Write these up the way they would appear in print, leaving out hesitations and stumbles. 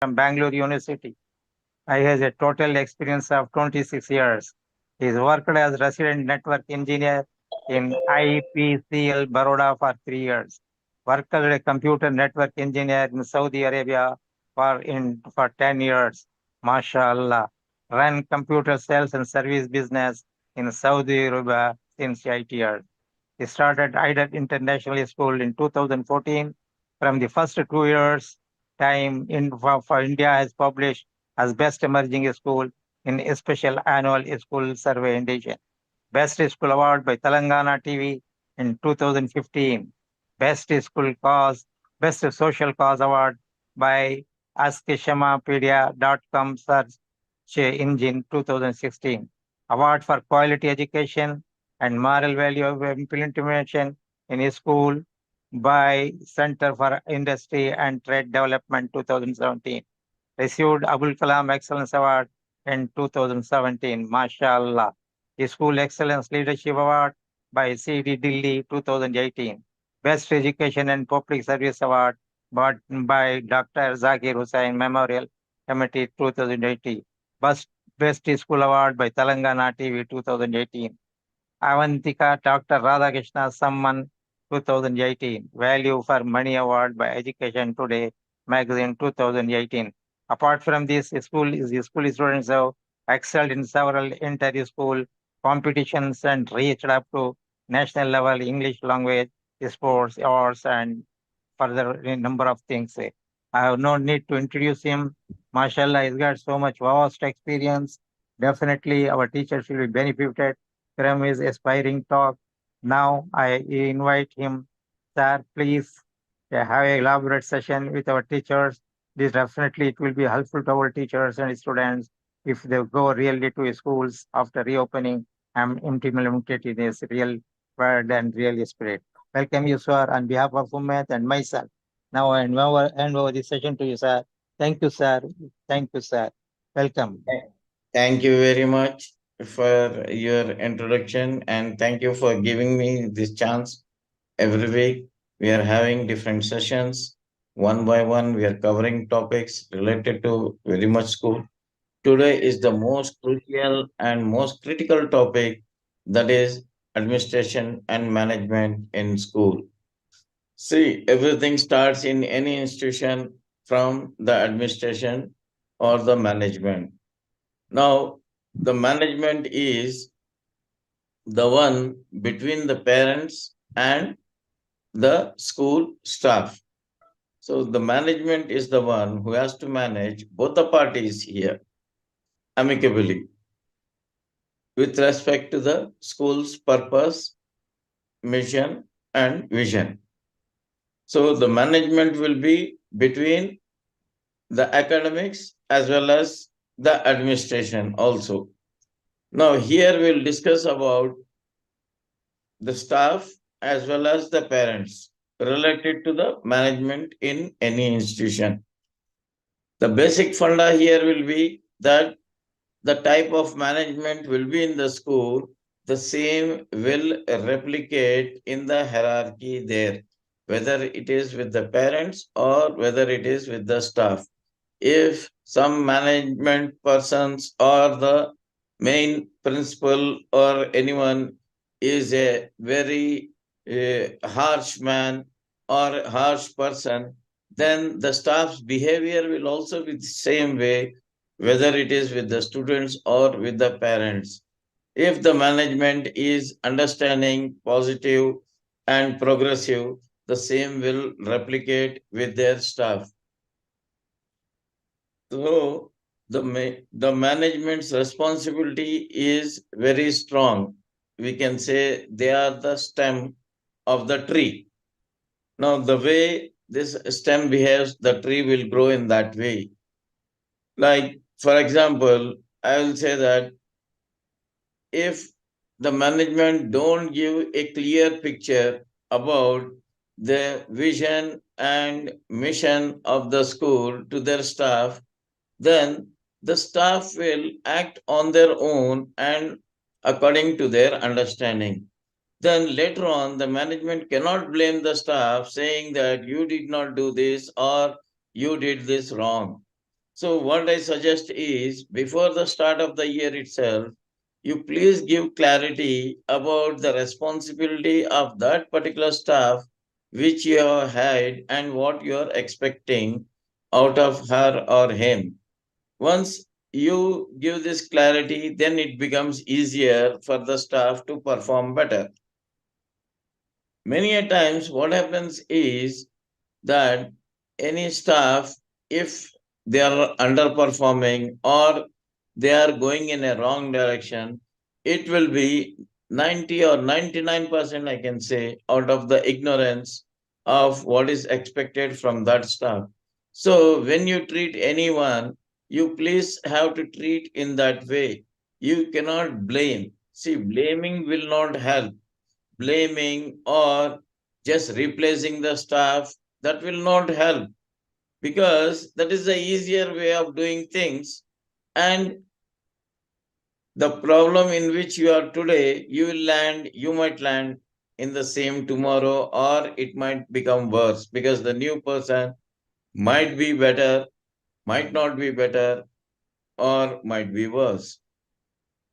from Bangalore University. I has a total experience of 26 years. He has worked as resident network engineer in IPCL Baroda for 3 years. Worked as a computer network engineer in Saudi Arabia for 10 years. MashaAllah. Ran computer sales and service business in Saudi Arabia since 8 years. He started IDA International School in 2014. From the first 2 years, time for India has published as Best Emerging School in a special annual school survey edition. Best School Award by Telangana TV in 2015. Best School Cause, Best Social Cause Award by AskShamapedia.com search engine 2016. Award for Quality Education and Moral Value of Implementation in a School by Center for Industry and Trade Development 2017. Received Abul Kalam Excellence Award in 2017. MashaAllah. The School Excellence Leadership Award by CD Delhi 2018. Best Education and Public Service Award by Dr. Zakir Hussain Memorial Committee 2018. Best School Award by Telangana TV 2018. Avantika Dr. Radhakrishna Samman 2018. Value for Money Award by Education Today magazine 2018. Apart from this, school students have excelled in several inter-school competitions and reached up to national level English language, sports, awards, and further a number of things. I have no need to introduce him. MashaAllah, he's got so much vast experience. Definitely, our teachers will be benefited from his aspiring talk. Now, I invite him, sir, please have a elaborate session with our teachers. This definitely it will be helpful to our teachers and students if they go really to schools after reopening and implemented this real word and real spirit. Welcome you, sir, on behalf of Umayyad and myself. Now I hand over the session to you, sir. Thank you, sir. Thank you, sir. Welcome. Thank you very much for your introduction and thank you for giving me this chance. Every week we are having different sessions. One by one, we are covering topics related to very much school. Today is the most crucial and most critical topic, that is administration and management in school. See, everything starts in any institution from the administration or the management. Now, the management is the one between the parents and the school staff. So, the management is the one who has to manage both the parties here amicably with respect to the school's purpose, mission, and vision. So, the management will be between the academics as well as the administration also. Now, here we'll discuss about the staff as well as the parents related to the management in any institution. The basic funda here will be that the type of management will be in the school, the same will replicate in the hierarchy there, whether it is with the parents or whether it is with the staff. If some management persons or the main principal or anyone is a very harsh man or harsh person, then the staff's behavior will also be the same way, whether it is with the students or with the parents. If the management is understanding, positive, and progressive, the same will replicate with their staff. So the management's responsibility is very strong. We can say they are the stem of the tree. Now, the way this stem behaves, the tree will grow in that way. Like, for example, I will say that if the management don't give a clear picture about the vision and mission of the school to their staff, then the staff will act on their own and according to their understanding. Then later on, the management cannot blame the staff saying that you did not do this or you did this wrong. So, what I suggest is before the start of the year itself, you please give clarity about the responsibility of that particular staff which you have had and what you are expecting out of her or him. Once you give this clarity, then it becomes easier for the staff to perform better. Many a times, what happens is that any staff, if they are underperforming or they are going in a wrong direction, it will be 90 or 99%, I can say, out of the ignorance of what is expected from that staff. So when you treat anyone, you please have to treat in that way. You cannot blame. See, blaming will not help. Blaming or just replacing the staff, that will not help, because that is the easier way of doing things. And the problem in which you are today, you might land in the same tomorrow, or it might become worse because the new person might be better, might not be better, or might be worse.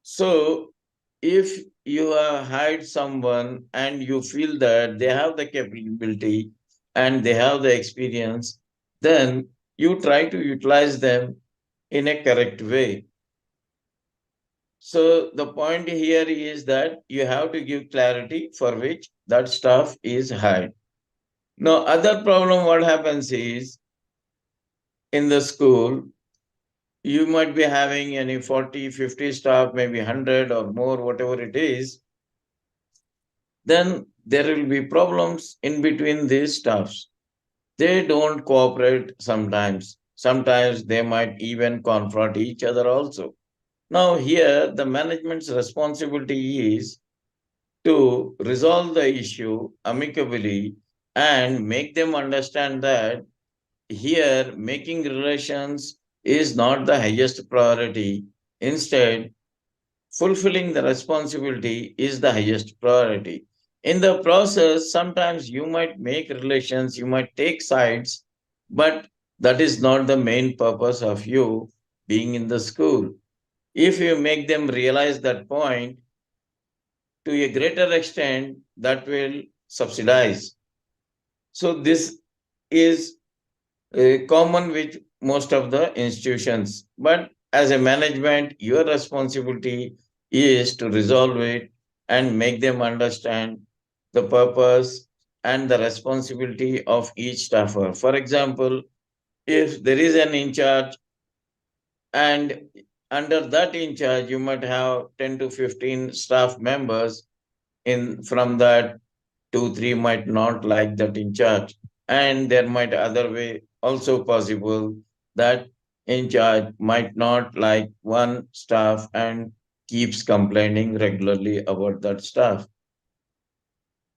So, if you have hired someone and you feel that they have the capability and they have the experience, then you try to utilize them in a correct way. So, the point here is that you have to give clarity for which that staff is hired. Now, other problem what happens is in the school, you might be having any 40, 50 staff, maybe 100 or more, whatever it is. Then there will be problems in between these staffs. They don't cooperate sometimes. Sometimes they might even confront each other also. Now, here, the management's responsibility is to resolve the issue amicably and make them understand that here making relations is not the highest priority. Instead, fulfilling the responsibility is the highest priority. In the process, sometimes you might make relations, you might take sides, but that is not the main purpose of you being in the school. If you make them realize that point, to a greater extent, that will subsidize. So, this is common with most of the institutions. But as a management, your responsibility is to resolve it and make them understand the purpose and the responsibility of each staffer. For example, if there is an in charge and under that in charge you might have 10 to 15 staff members, in from that 2 3 might not like that in charge, and there might other way also possible that in charge might not like one staff and keeps complaining regularly about that staff.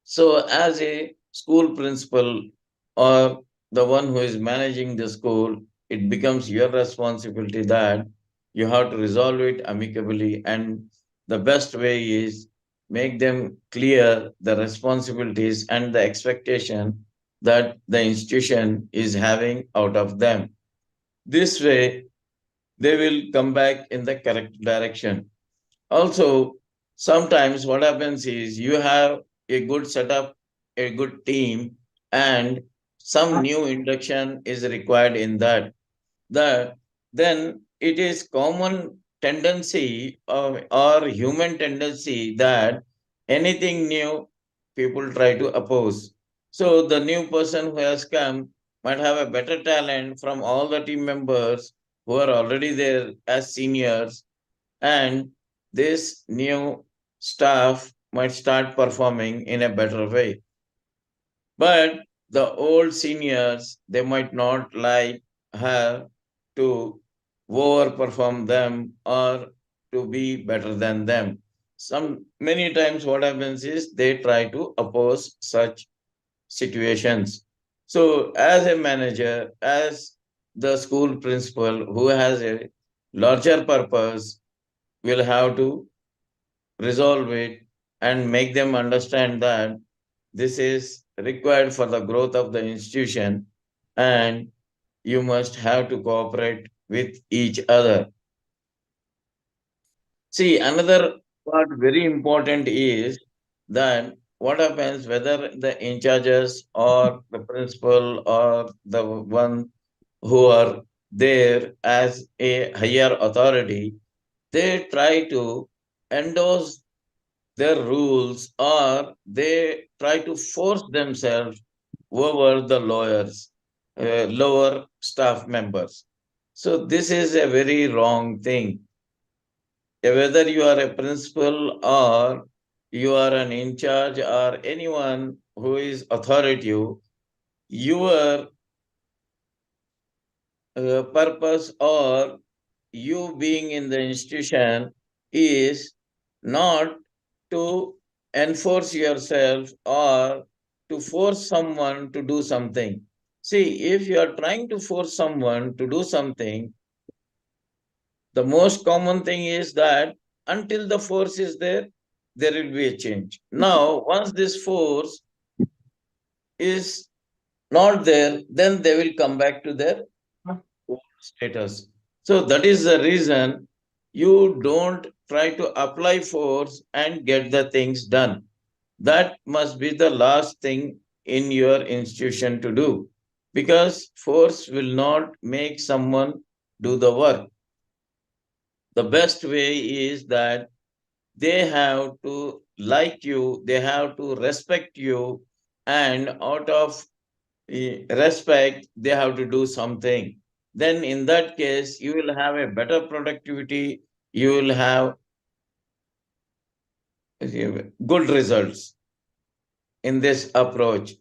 So, as a school principal or the one who is managing the school, it becomes your responsibility that you have to resolve it amicably. And the best way is make them clear the responsibilities and the expectation that the institution is having out of them. This way, they will come back in the correct direction. Also, sometimes what happens is you have a good setup, a good team, and some new induction is required in that. The then it is common tendency or human tendency that anything new people try to oppose. So the new person who has come might have a better talent from all the team members who are already there as seniors, and this new staff might start performing in a better way. But the old seniors, they might not like her to overperform them or to be better than them. Some many times what happens is they try to oppose such situations. So as a manager, as the school principal who has a larger purpose, will have to resolve it and make them understand that this is required for the growth of the institution and you must have to cooperate with each other. See, another part very important is that what happens whether the in charges or the principal or the one who are there as a higher authority, they try to endorse their rules or they try to force themselves over the lower staff members. So this is a very wrong thing. Whether you are a principal or you are an in charge or anyone who is authoritative, your purpose or you being in the institution is not to enforce yourself or to force someone to do something. See, if you are trying to force someone to do something, the most common thing is that until the force is there, there will be a change. Now, once this force is not there, then they will come back to their old status. So that is the reason you don't try to apply force and get the things done. That must be the last thing in your institution to do because force will not make someone do the work. The best way is that they have to like you, they have to respect you, and out of respect, they have to do something. Then, in that case, you will have a better productivity, you will have good results in this approach.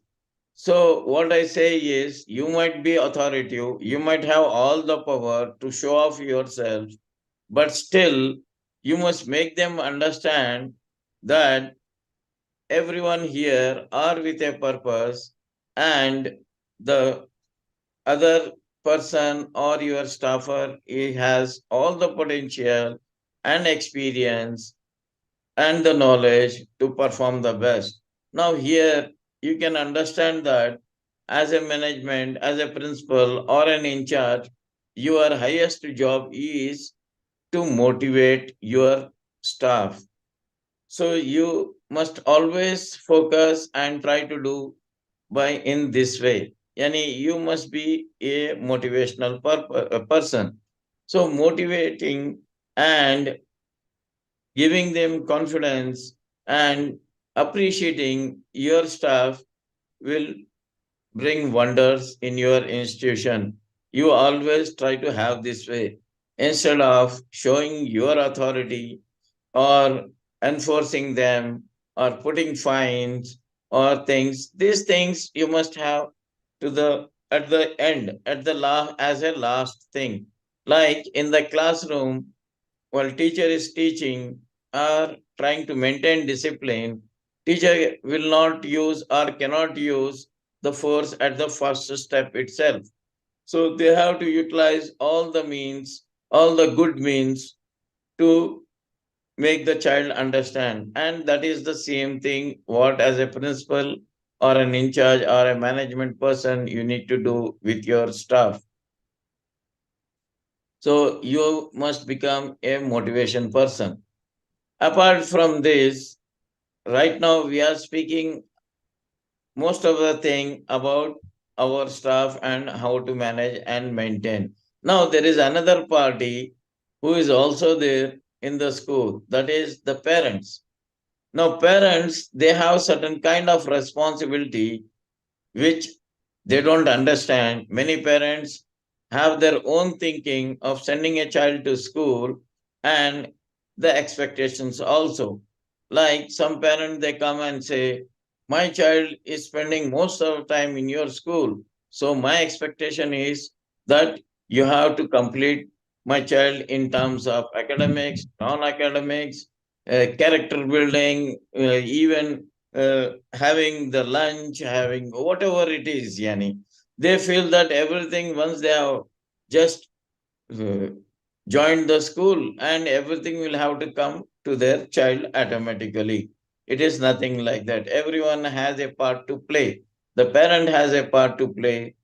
So, what I say is, you might be authoritative, you might have all the power to show off yourself, but still, you must make them understand that everyone here are with a purpose and the other person or your staffer he has all the potential and experience and the knowledge to perform the best. Now here you can understand that as a management, as a principal or an in charge, your highest job is to motivate your staff. So you must always focus and try to do by in this way. Yani you must be a motivational person. So motivating and giving them confidence and appreciating your staff will bring wonders in your institution. You always try to have this way instead of showing your authority or enforcing them or putting fines or things. These things you must have to the at the end, at the last as a last thing. Like in the classroom, while teacher is teaching or trying to maintain discipline, teacher will not use or cannot use the force at the first step itself. So they have to utilize all the means, all the good means to make the child understand. And that is the same thing what as a principal or an in charge or a management person you need to do with your staff. So you must become a motivation person. Apart from this, right now we are speaking most of the thing about our staff and how to manage and maintain. Now there is another party who is also there in the school, that is the parents. Now, parents, they have certain kind of responsibility which they don't understand. Many parents have their own thinking of sending a child to school and the expectations also. Like some parents, they come and say, my child is spending most of the time in your school. So my expectation is that you have to complete my child in terms of academics, non-academics, character building, even having the lunch, having whatever it is, Yani. They feel that everything, once they have just uh, joined the school, and everything will have to come to their child automatically. It is nothing like that. Everyone has a part to play. The parent has a part to play,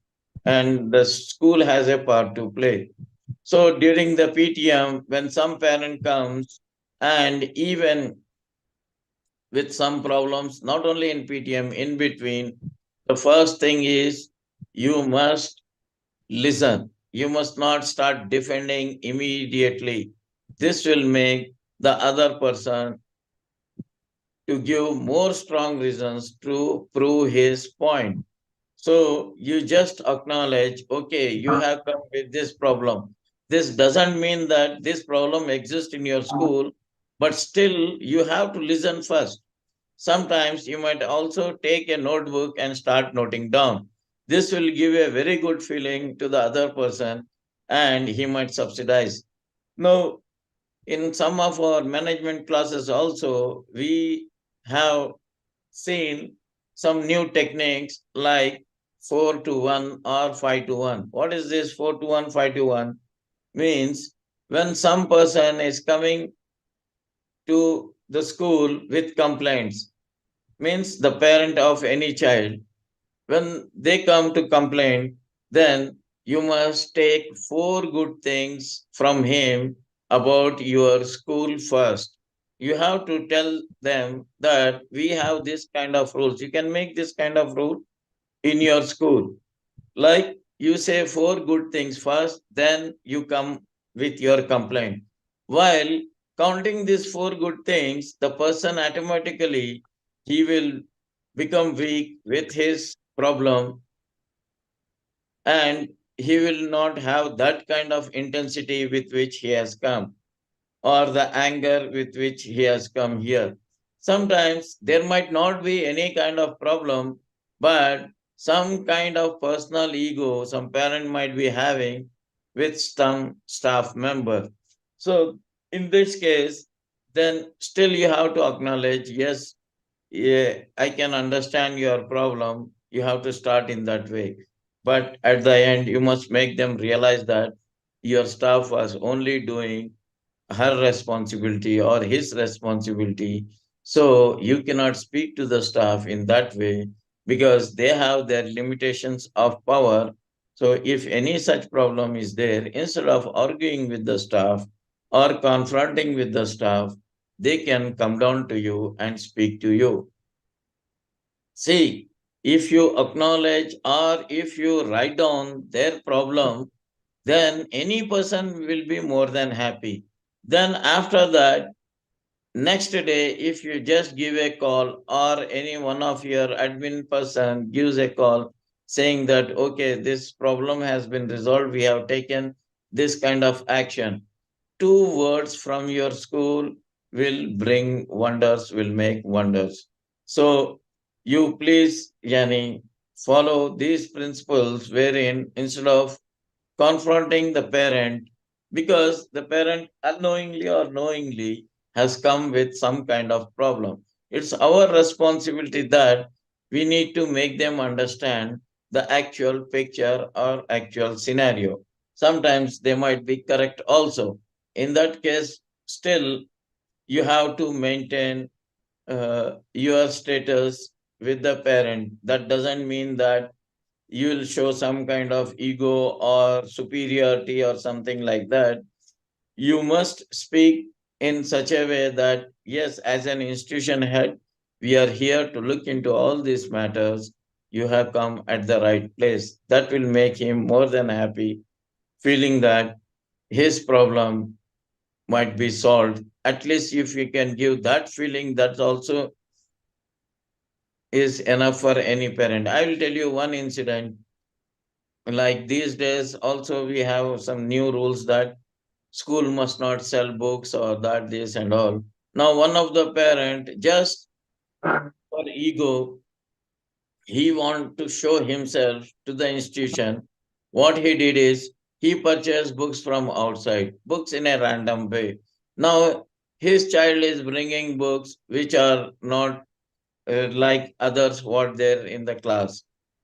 and the school has a part to play. So during the PTM, when some parent comes and even with some problems, not only in PTM, in between, the first thing is you must listen. You must not start defending immediately. This will make the other person to give more strong reasons to prove his point. So you just acknowledge, okay, you have come with this problem. This doesn't mean that this problem exists in your school, but still you have to listen first. Sometimes you might also take a notebook and start noting down. This will give a very good feeling to the other person and he might subsidize. Now, in some of our management classes also, we have seen some new techniques like 4 to 1 or 5 to 1. What is this 4 to 1, 5 to 1? Means when some person is coming to the school with complaints, means the parent of any child, when they come to complain, then you must take four good things from him about your school first. You have to tell them that we have this kind of rules. You can make this kind of rule in your school. Like you say four good things first, then you come with your complaint. While counting these four good things, the person automatically he will become weak with his problem and he will not have that kind of intensity with which he has come or the anger with which he has come here. Sometimes there might not be any kind of problem, but some kind of personal ego some parent might be having with some staff member. So in this case, then still you have to acknowledge, yes, yeah, I can understand your problem. You have to start in that way. But at the end, you must make them realize that your staff was only doing her responsibility or his responsibility. So you cannot speak to the staff in that way because they have their limitations of power. So if any such problem is there, instead of arguing with the staff or confronting with the staff, they can come down to you and speak to you. See, if you acknowledge or if you write down their problem, then any person will be more than happy. Then after that, next day, if you just give a call or any one of your admin person gives a call saying that, okay, this problem has been resolved, we have taken this kind of action. Two words from your school will bring wonders, will make wonders. So you please, Yani, follow these principles wherein instead of confronting the parent because the parent unknowingly or knowingly has come with some kind of problem. It's our responsibility that we need to make them understand the actual picture or actual scenario. Sometimes they might be correct also. In that case, still you have to maintain your status with the parent. That doesn't mean that you will show some kind of ego or superiority or something like that. You must speak in such a way that, yes, as an institution head, we are here to look into all these matters. You have come at the right place. That will make him more than happy, feeling that his problem might be solved. At least if you can give that feeling, that also is enough for any parent. I will tell you one incident. Like these days also we have some new rules that school must not sell books or that this and all. Now one of the parent just for ego, he want to show himself to the institution. What he did is he purchased books from outside, books in a random way. Now his child is bringing books which are not like others what there in the class.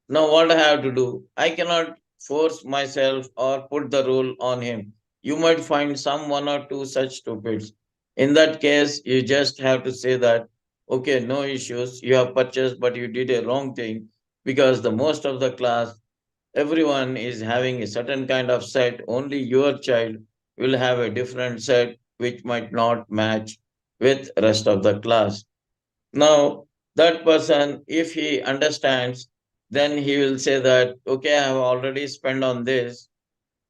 Now what I have to do? I cannot force myself or put the rule on him. You might find some one or two such stupids. In that case, you just have to say that, okay, no issues. You have purchased, but you did a wrong thing because the most of the class. Everyone is having a certain kind of set. Only your child will have a different set which might not match with rest of the class. Now, that person, if he understands, then he will say that, okay, I have already spent on this.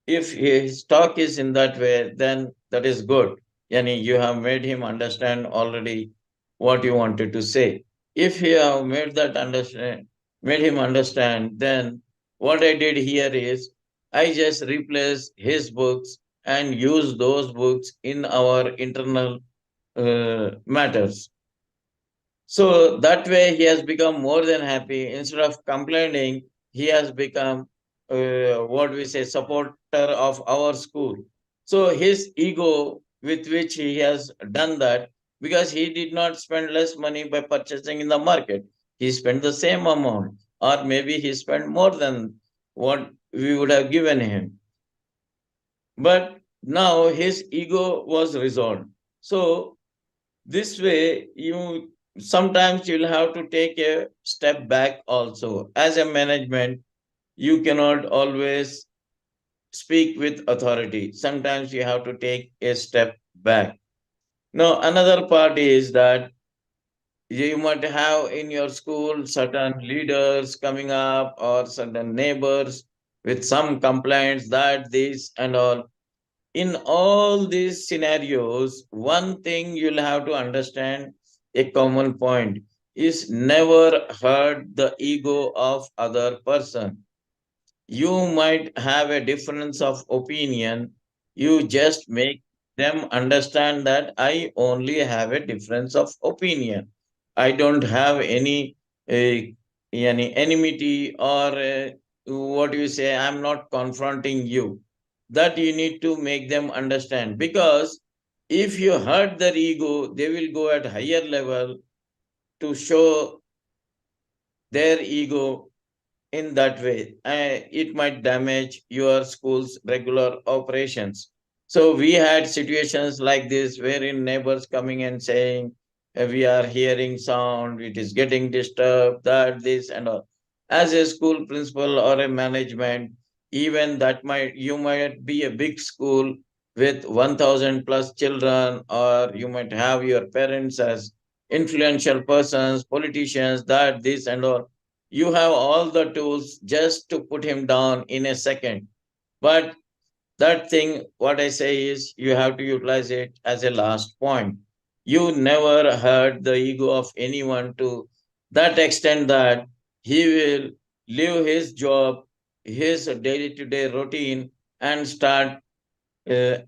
If his talk is in that way, then that is good. Yani, you have made him understand already what you wanted to say. If you have made him understand, then what I did here is I just replace his books and use those books in our internal matters. So that way he has become more than happy. Instead of complaining, he has become what we say supporter of our school. So his ego with which he has done that, because he did not spend less money by purchasing in the market. He spent the same amount, or maybe he spent more than what we would have given him. But now his ego was resolved. So this way, you sometimes you'll have to take a step back also. As a management, you cannot always speak with authority. Sometimes you have to take a step back. Now, another part is that you might have in your school certain leaders coming up or certain neighbors with some complaints that this and all. In all these scenarios, one thing you'll have to understand, a common point is never hurt the ego of other person. You might have a difference of opinion. You just make them understand that I only have a difference of opinion. I don't have any enmity or what you say, I'm not confronting you. That you need to make them understand, because if you hurt their ego, they will go at higher level to show their ego in that way. It might damage your school's regular operations. So we had situations like this wherein neighbors coming and saying, we are hearing sound, it is getting disturbed, that, this, and all. As a school principal or a management, even that might, you might be a big school with 1000 plus children, or you might have your parents as influential persons, politicians, that, this, and all. You have all the tools just to put him down in a second. But that thing, what I say is, you have to utilize it as a last point. You never hurt the ego of anyone to that extent that he will leave his job, his daily to day routine, and start uh,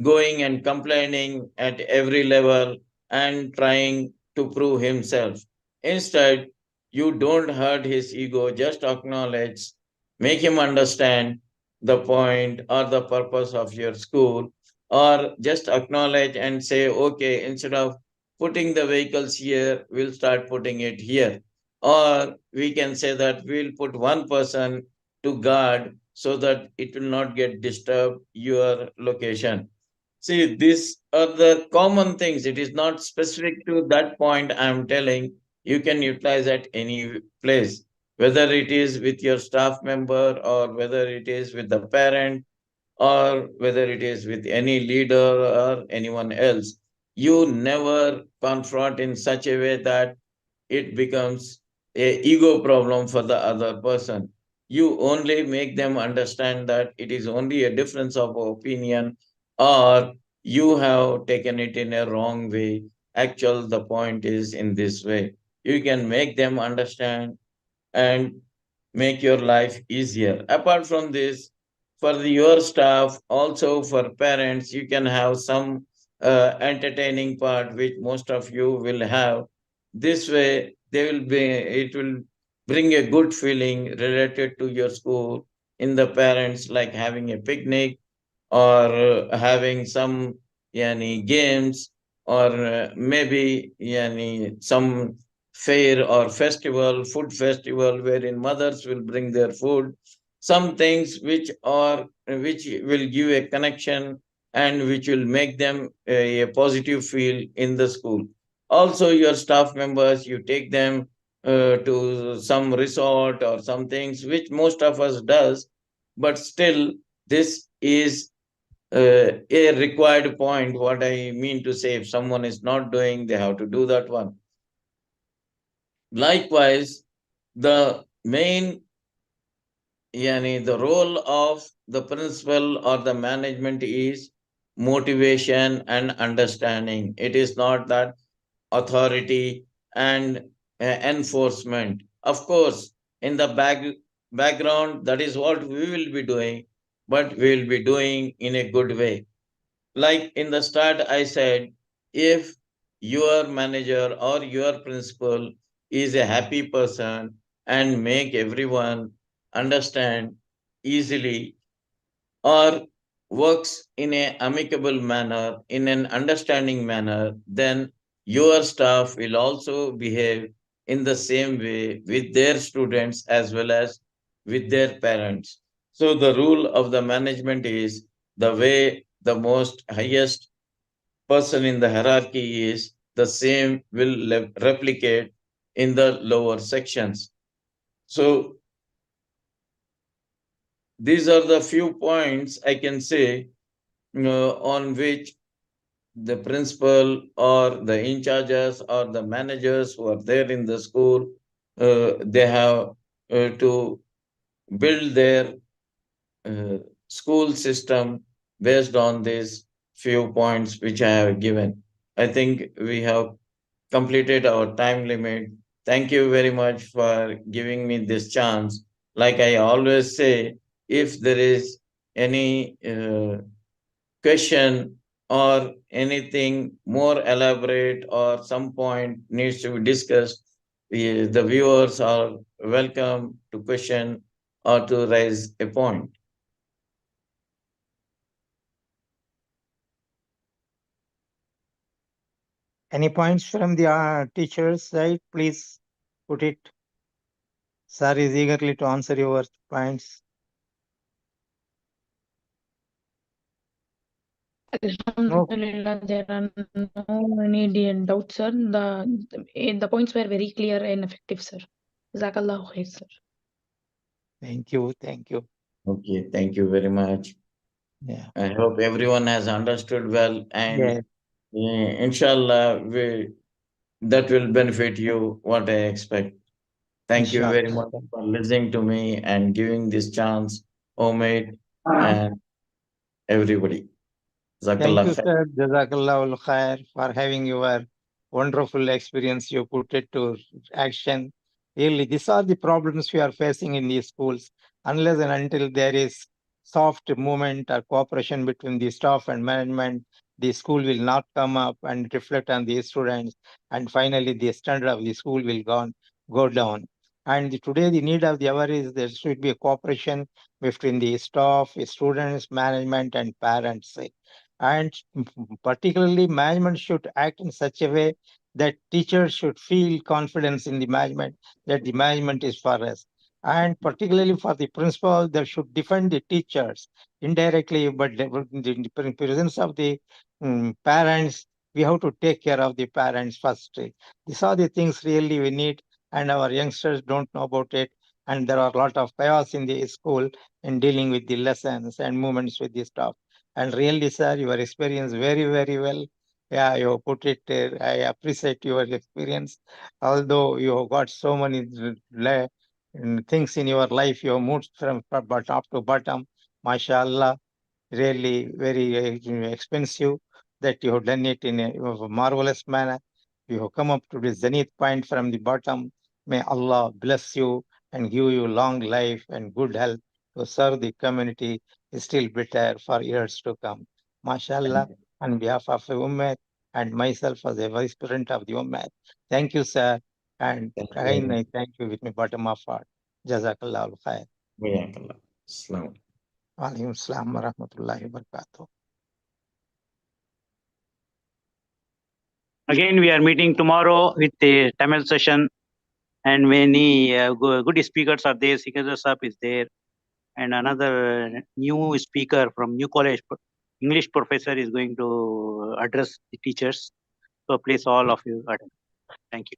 going and complaining at every level and trying to prove himself. Instead, you don't hurt his ego, just acknowledge, make him understand the point or the purpose of your school, or just acknowledge and say, okay, instead of putting the vehicles here, we'll start putting it here. Or we can say that we'll put one person to guard so that it will not get disturbed your location. See, these are the common things. It is not specific to that point I'm telling. You can utilize at any place, whether it is with your staff member, or whether it is with the parent, or whether it is with any leader or anyone else. You never confront in such a way that it becomes a ego problem for the other person. You only make them understand that it is only a difference of opinion, or you have taken it in a wrong way. Actual the point is in this way. You can make them understand and make your life easier. Apart from this, for your staff, also for parents, you can have some entertaining part which most of you will have. This way, it will bring a good feeling related to your school in the parents, like having a picnic, or having some games, or maybe some fair or festival, food festival, wherein mothers will bring their food. Some things which will give a connection and which will make them a positive feel in the school. Also, your staff members, you take them to some resort or some things, which most of us does, but still this is a required point. What I mean to say, if someone is not doing, they have to do that one. Likewise, the main, yani the role of the principal or the management is motivation and understanding. It is not that authority and enforcement. Of course, in the background, that is what we will be doing, but we will be doing in a good way. Like in the start, I said, if your manager or your principal is a happy person and make everyone understand easily, or works in a amicable manner, in an understanding manner, then your staff will also behave in the same way with their students as well as with their parents. So the rule of the management is the way the most highest person in the hierarchy is, the same will replicate in the lower sections. So these are the few points I can say on which the principal or the in charges or the managers who are there in the school, they have to build their uh, school system based on these few points which I have given. I think we have completed our time limit. Thank you very much for giving me this chance. Like I always say, if there is any question or anything more elaborate or some point needs to be discussed, the viewers are welcome to question or to raise a point. Any points from the teacher's side? Please put it. Sir is eagerly to answer your points. No. Alhamdulillah, there are no any doubts, sir. The points were very clear and effective, sir. Jazakallahu khair, sir. Thank you. Thank you. Okay, thank you very much. Yeah. I hope everyone has understood well, and Yes. inshallah, that will benefit you what I expect. Thank you very Inshallah. much for listening to me and giving this chance, Omid and everybody. Thank Jazakallah you, khair. sir. Jazakallah khair for having your wonderful experience. You put it to action. Really, these are the problems we are facing in these schools. Unless and until there is soft movement or cooperation between the staff and management, the school will not come up and reflect on the students. And finally, the standard of the school will go down. And today, the need of the hour is there should be a cooperation between the staff, students, management, and parents, and particularly management should act in such a way that teachers should feel confidence in the management, that the management is for us, and particularly for the principal, they should defend the teachers indirectly, but in the presence of the parents, we have to take care of the parents first. These are the things really we need, and our youngsters don't know about it, and there are a lot of chaos in the school in dealing with the lessons and movements with the staff. And really, sir, your experience very, very well. Yeah, you put it. I appreciate your experience. Although you have got so many things in your life, you have moved from top to bottom. MashaAllah, really very expensive that you have done it in a marvelous manner. You have come up to the zenith point from the bottom. May Allah bless you and give you long life and good health to serve the community still better for years to come. MashaAllah, on behalf of the Ummah and myself as a vice president of the Ummah, thank you, sir. And Thank you very again, much. I thank you with my bottom of heart. Jazakallah al khair. Jazakallah. Assalam. Alaikum salam wa rahmatullahi wa barakatuh. Again, we are meeting tomorrow with the Tamil session, and many good speakers are there. Sikandar Saab is there, and another new speaker from New College, English professor, is going to address the teachers. So please, all of you attend. Thank you.